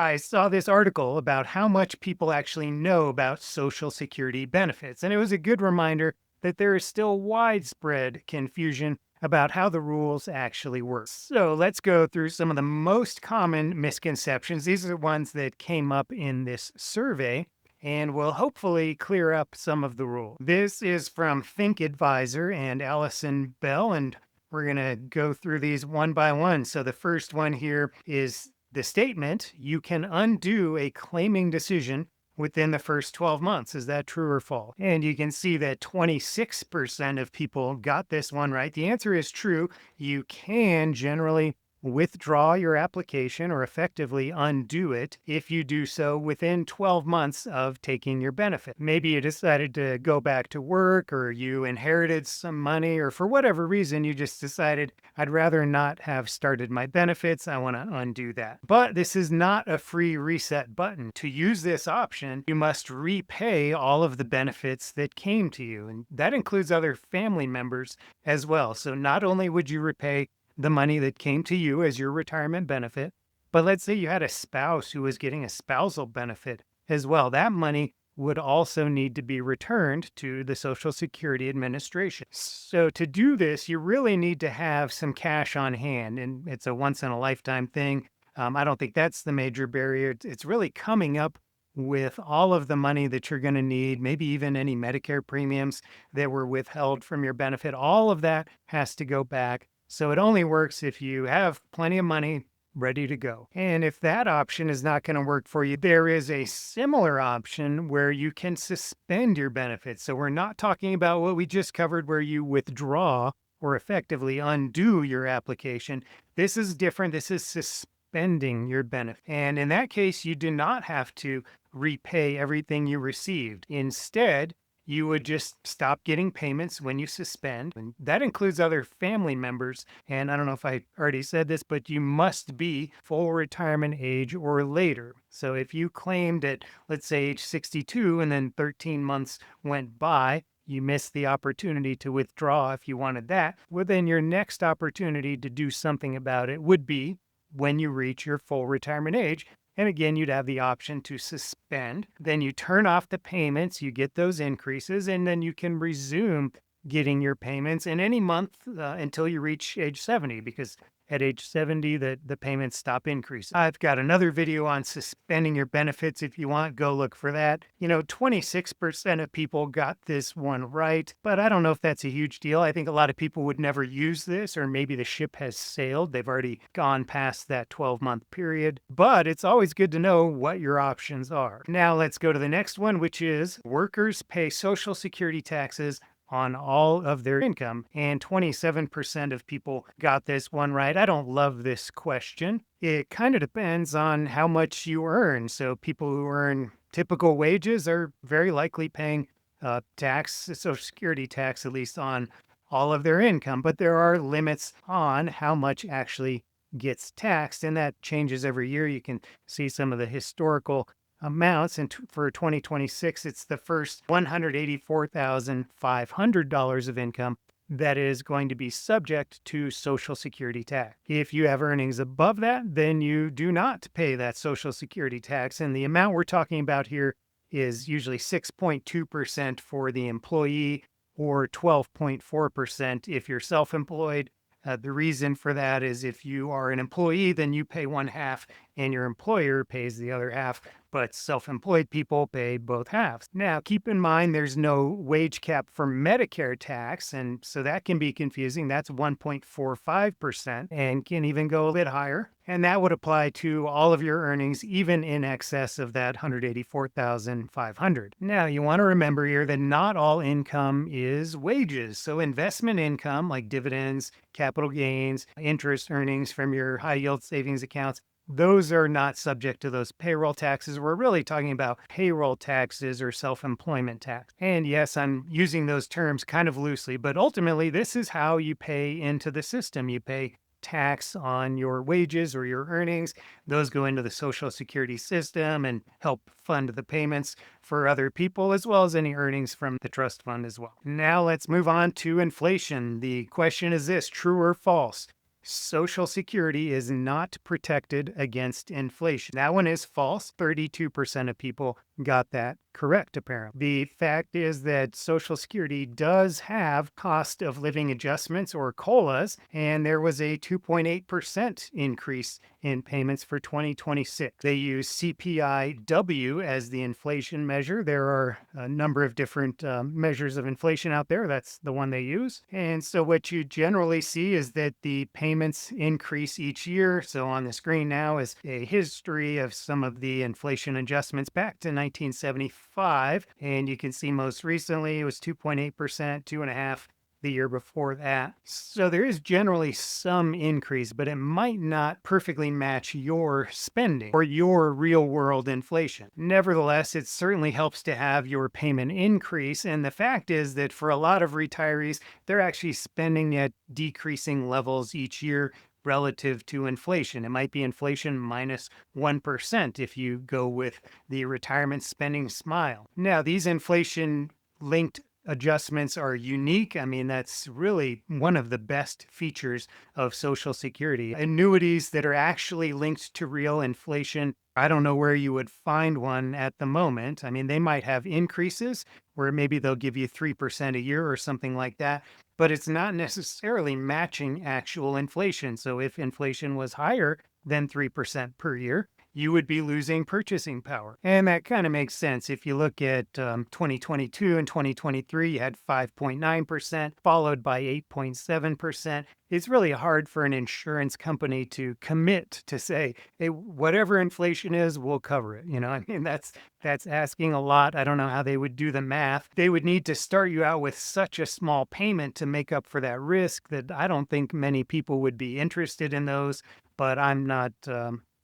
I saw this article about how much people actually know about Social Security benefits, and it was a good reminder that there is still widespread confusion about how the rules actually work. So let's go through some of the most common misconceptions. These are the ones that came up in this survey and will hopefully clear up some of the rules. This is from Think Advisor and Allison Bell, and we're going to go through these one by one. So the first one here is the statement: you can undo a claiming decision within the first 12 months. Is that true or false? And you can see that 26% of people got this one right. The answer is true. You can generally withdraw your application or effectively undo it if you do so within 12 months of taking your benefit. Maybe you decided to go back to work, or you inherited some money, or for whatever reason you just decided, I'd rather not have started my benefits. I want to undo that. But this is not a free reset button. To use this option, you must repay all of the benefits that came to you, and that includes other family members as well. So not only would you repay the money that came to you as your retirement benefit, but let's say you had a spouse who was getting a spousal benefit as well. That money would also need to be returned to the Social Security Administration. So to do this, you really need to have some cash on hand, and it's a once in a lifetime thing. I don't think that's the major barrier. It's really coming up with all of the money that you're going to need, maybe even any Medicare premiums that were withheld from your benefit. All of that has to go back. So it only works if you have plenty of money ready to go. And if that option is not going to work for you, there is a similar option where you can suspend your benefits. So we're not talking about what we just covered, where you withdraw or effectively undo your application. This is different. This is suspending your benefit. And in that case, you do not have to repay everything you received. Instead, you would just stop getting payments when you suspend. And that includes other family members. And I don't know if I already said this, but you must be full retirement age or later. So if you claimed at, let's say, age 62, and then 13 months went by, you missed the opportunity to withdraw if you wanted that, well, then your next opportunity to do something about it would be when you reach your full retirement age. And again, you'd have the option to suspend. Then you turn off the payments, you get those increases, and then you can resume getting your payments in any month until you reach age 70, because at age 70, the payments stop increasing. I've got another video on suspending your benefits. If you want, go look for that. 26% of people got this one right, but I don't know if that's a huge deal. I think a lot of people would never use this, or maybe the ship has sailed. They've already gone past that 12-month period, but it's always good to know what your options are. Now let's go to the next one, which is workers pay Social Security taxes on all of their income, and 27% of people got this one right. I don't love this question. It kind of depends on how much you earn. So people who earn typical wages are very likely paying Social Security tax, at least on all of their income, but there are limits on how much actually gets taxed, and that changes every year. You can see some of the historical amounts, and for 2026, it's the first $184,500 of income that is going to be subject to Social Security tax. If you have earnings above that, then you do not pay that Social Security tax, and the amount we're talking about here is usually 6.2% for the employee, or 12.4% if you're self-employed. The reason for that is if you are an employee, then you pay one half and your employer pays the other half, but self-employed people pay both halves. Now, keep in mind there's no wage cap for Medicare tax, and so that can be confusing. That's 1.45% and can even go a bit higher. And that would apply to all of your earnings, even in excess of that $184,500. Now, you want to remember here that not all income is wages. So investment income, like dividends, capital gains, interest earnings from your high yield savings accounts, those are not subject to those payroll taxes. We're really talking about payroll taxes or self-employment tax. And yes, I'm using those terms kind of loosely, but ultimately this is how you pay into the system. You pay tax on your wages or your earnings. Those go into the Social Security system and help fund the payments for other people, as well as any earnings from the trust fund as well. Now let's move on to inflation. The question is this: true or false? Social Security is not protected against inflation. That one is false. 32% of people got that correct, apparently. The fact is that Social Security does have cost of living adjustments or COLAs, and there was a 2.8% increase in payments for 2026. They use CPIW as the inflation measure. There are a number of different measures of inflation out there. That's the one they use. And so what you generally see is that the payments increase each year. So on the screen now is a history of some of the inflation adjustments back to 1975. And you can see most recently it was 2.8%, 2.5% the year before that. So there is generally some increase, but it might not perfectly match your spending or your real world inflation. Nevertheless, it certainly helps to have your payment increase. And the fact is that for a lot of retirees, they're actually spending at decreasing levels each year relative to inflation. It might be inflation minus 1% if you go with the retirement spending smile. Now, these inflation linked adjustments are unique. I mean, that's really one of the best features of Social Security. Annuities that are actually linked to real inflation, I don't know where you would find one at the moment. I mean, they might have increases where maybe they'll give you 3% a year or something like that, but it's not necessarily matching actual inflation. So if inflation was higher than 3% per year, you would be losing purchasing power. And that kind of makes sense. If you look at 2022 and 2023, you had 5.9%, followed by 8.7%. It's really hard for an insurance company to commit to say, hey, whatever inflation is, we'll cover it. I mean, that's asking a lot. I don't know how they would do the math. They would need to start you out with such a small payment to make up for that risk that I don't think many people would be interested in those, but I'm not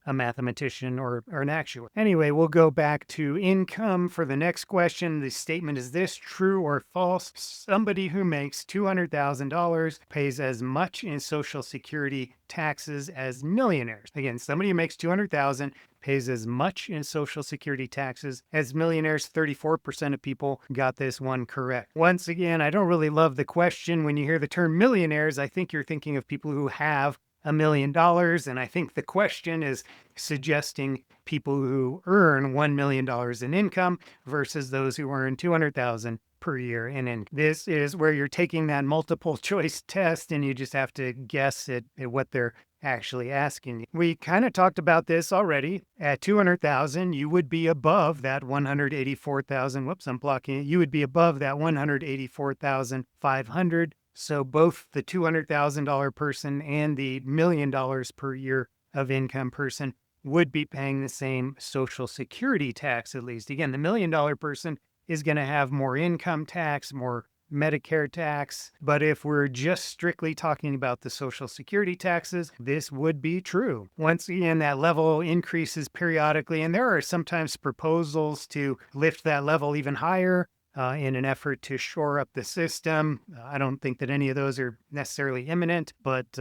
a mathematician or an actuary. Anyway, we'll go back to income for the next question. The statement is this: true or false? Somebody who makes $200,000 pays as much in Social Security taxes as millionaires. Again, somebody who makes $200,000 pays as much in Social Security taxes as millionaires. 34% of people got this one correct. Once again, I don't really love the question. When you hear the term millionaires, I think you're thinking of people who have $1 million. And I think the question is suggesting people who earn $1 million in income versus those who earn $200,000 per year in income. This is where you're taking that multiple choice test and you just have to guess at what they're actually asking you. We kind of talked about this already. At 200,000, you would be above that 184,000. Whoops, I'm blocking it. You would be above that 184,500. So both the $200,000 person and the $1 million per year of income person would be paying the same Social Security tax, at least. Again, the $1 million person is going to have more income tax, more Medicare tax. But if we're just strictly talking about the Social Security taxes, this would be true. Once again, that level increases periodically, and there are sometimes proposals to lift that level even higher in an effort to shore up the system. I don't think that any of those are necessarily imminent, but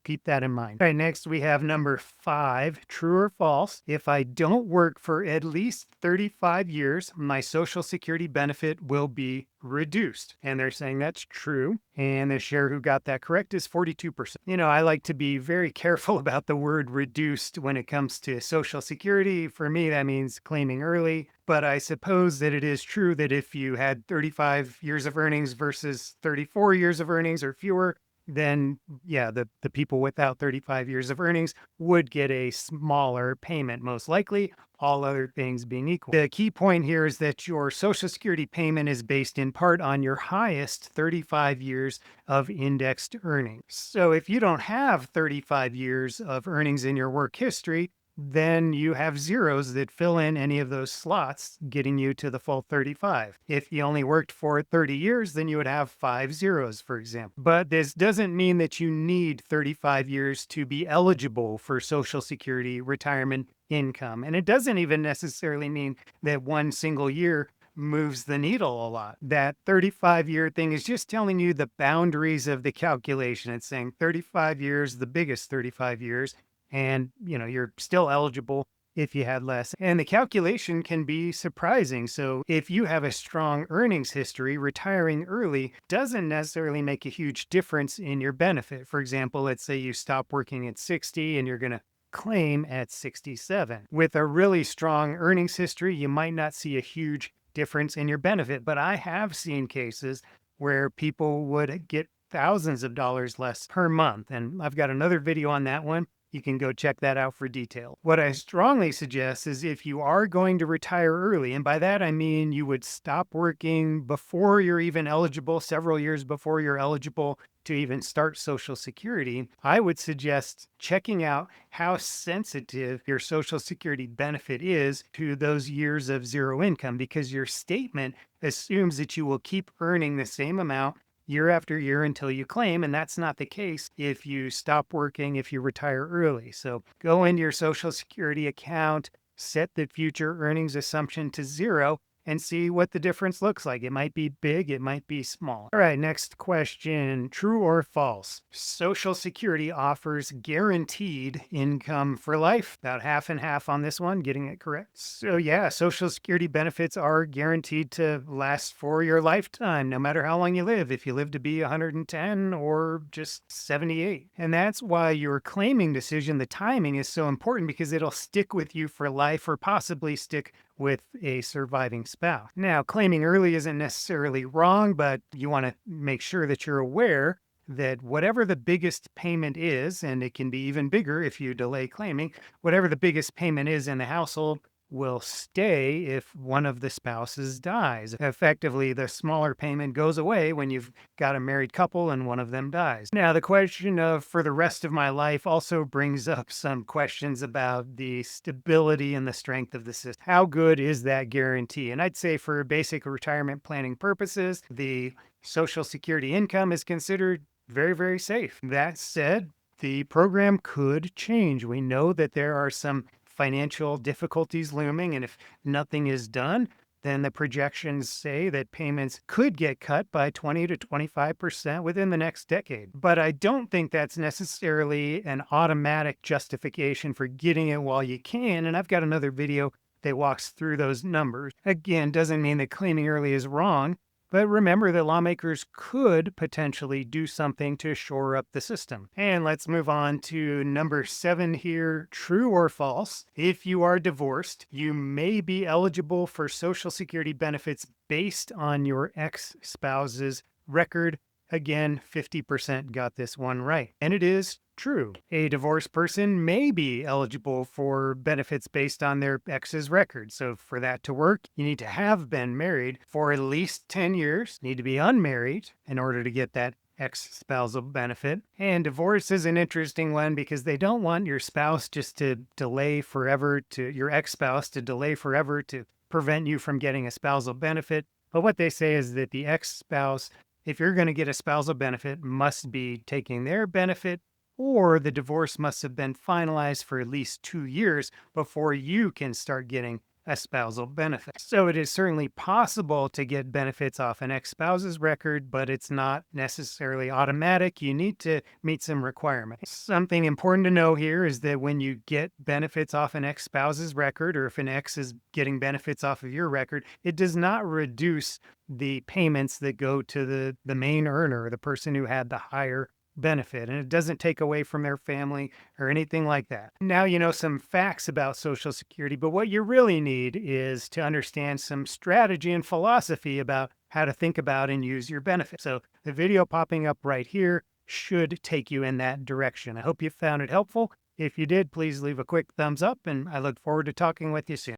keep that in mind. All right, next we have number 5, true or false. If I don't work for at least 35 years, my Social Security benefit will be reduced. And they're saying that's true. And the share who got that correct is 42%. I like to be very careful about the word reduced when it comes to Social Security. For me, that means claiming early. But I suppose that it is true that if you had 35 years of earnings versus 34 years of earnings or fewer, then yeah, the people without 35 years of earnings would get a smaller payment, most likely, all other things being equal. The key point here is that your Social Security payment is based in part on your highest 35 years of indexed earnings. So if you don't have 35 years of earnings in your work history, then you have zeros that fill in any of those slots, getting you to the full 35. If you only worked for 30 years, then you would have 5 zeros, for example. But this doesn't mean that you need 35 years to be eligible for Social Security retirement income. And it doesn't even necessarily mean that one single year moves the needle a lot. That 35-year thing is just telling you the boundaries of the calculation. It's saying 35 years, the biggest 35 years, and you're still eligible if you had less. And the calculation can be surprising. So if you have a strong earnings history, retiring early doesn't necessarily make a huge difference in your benefit. For example, let's say you stop working at 60 and you're going to claim at 67. With a really strong earnings history, you might not see a huge difference in your benefit, but I have seen cases where people would get thousands of dollars less per month. And I've got another video on that one. You can go check that out for detail. What I strongly suggest is if you are going to retire early, and by that I mean you would stop working before you're even eligible, several years before you're eligible to even start Social Security, I would suggest checking out how sensitive your Social Security benefit is to those years of zero income, because your statement assumes that you will keep earning the same amount year after year until you claim, and that's not the case if you stop working, if you retire early. So go into your Social Security account, set the future earnings assumption to zero, and see what the difference looks like. It might be big, it might be small. All right, next question. True or false? Social Security offers guaranteed income for life. About half and half on this one, getting it correct. So yeah, Social Security benefits are guaranteed to last for your lifetime, no matter how long you live, if you live to be 110 or just 78. And that's why your claiming decision, the timing is so important, because it'll stick with you for life, or possibly stick with a surviving spouse. Now, claiming early isn't necessarily wrong, but you want to make sure that you're aware that whatever the biggest payment is, and it can be even bigger if you delay claiming, whatever the biggest payment is in the household will stay if one of the spouses dies. Effectively, the smaller payment goes away when you've got a married couple and one of them dies. Now, the question of for the rest of my life also brings up some questions about the stability and the strength of the system. How good is that guarantee? And I'd say for basic retirement planning purposes, the Social Security income is considered very, very safe. That said, the program could change. We know that there are some financial difficulties looming, and if nothing is done, then the projections say that payments could get cut by 20 to 25% within the next decade. But I don't think that's necessarily an automatic justification for getting it while you can, and I've got another video that walks through those numbers. Again, doesn't mean that claiming early is wrong, but remember that lawmakers could potentially do something to shore up the system. And let's move on to number 7 here. True or false? If you are divorced, you may be eligible for Social Security benefits based on your ex-spouse's record. Again, 50% got this one right. And it is true. A divorced person may be eligible for benefits based on their ex's record. So for that to work, you need to have been married for at least 10 years, need to be unmarried in order to get that ex-spousal benefit. And divorce is an interesting one because they don't want your spouse just to delay forever, to your ex-spouse to delay forever to prevent you from getting a spousal benefit. But what they say is that the ex-spouse, if you're going to get a spousal benefit, must be taking their benefit, or the divorce must have been finalized for at least 2 years before you can start getting a spousal benefit. So it is certainly possible to get benefits off an ex-spouse's record, but it's not necessarily automatic. You need to meet some requirements. Something important to know here is that when you get benefits off an ex-spouse's record, or if an ex is getting benefits off of your record, it does not reduce the payments that go to the main earner, the person who had the higher benefit, and it doesn't take away from their family or anything like that. Now you know some facts about Social Security, but what you really need is to understand some strategy and philosophy about how to think about and use your benefits. So the video popping up right here should take you in that direction. I hope you found it helpful. If you did, please leave a quick thumbs up, and I look forward to talking with you soon.